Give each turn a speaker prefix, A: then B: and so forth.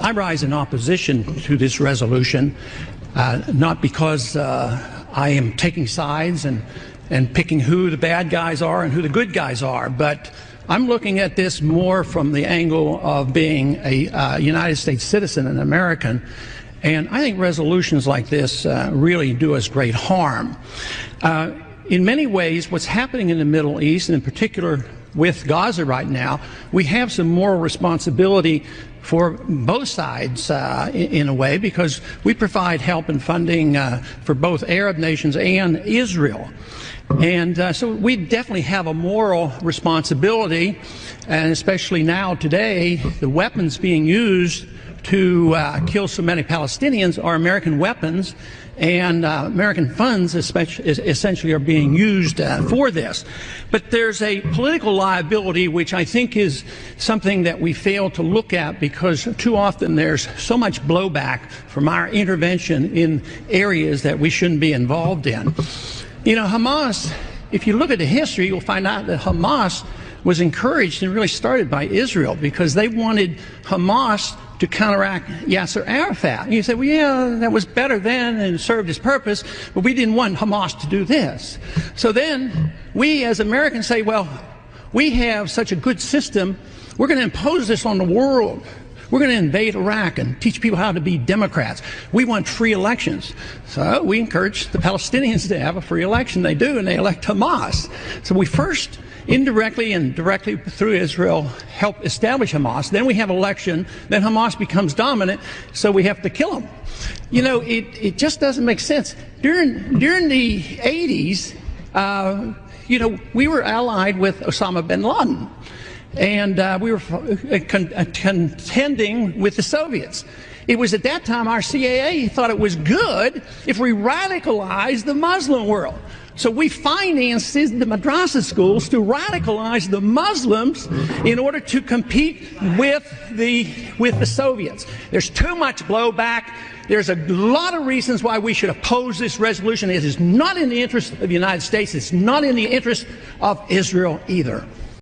A: I rise in opposition to this resolution, not because I am taking sides and picking who the bad guys are and who the good guys are, but I'm looking at this more from the angle of being a United States citizen, an American, and I think resolutions like this really do us great harm. In many ways, what's happening in the Middle East, and in particular with Gaza right now, we have some moral responsibility for both sides in a way, because we provide help and funding for both Arab nations and Israel. And so we definitely have a moral responsibility, and especially now today, the weapons being used to kill so many Palestinians are American weapons, and American funds essentially are being used for this. But there's a political liability which I think is something that we fail to look at, because too often there's so much blowback from our intervention in areas that we shouldn't be involved in. You know, Hamas, if you look at the history, you'll find out that Hamas was encouraged and really started by Israel, because they wanted Hamas to counteract Yasser Arafat. And you say, well, yeah, that was better then and served its purpose, but we didn't want Hamas to do this. So then we as Americans say, well, we have such a good system, we're going to impose this on the world. We're going to invade Iraq and teach people how to be Democrats. We want free elections. So we encourage the Palestinians to have a free election. They do, and they elect Hamas. So we first, indirectly and directly through Israel, help establish Hamas. Then we have election. Then Hamas becomes dominant, so we have to kill them. You know, it just doesn't make sense. During the 80s, you know, we were allied with Osama bin Laden. And we were contending with the Soviets. It was at that time our CIA thought it was good if we radicalized the Muslim world. So we financed the madrasa schools to radicalize the Muslims in order to compete with the Soviets. There's too much blowback. There's a lot of reasons why we should oppose this resolution. It is not in the interest of the United States. It's not in the interest of Israel either.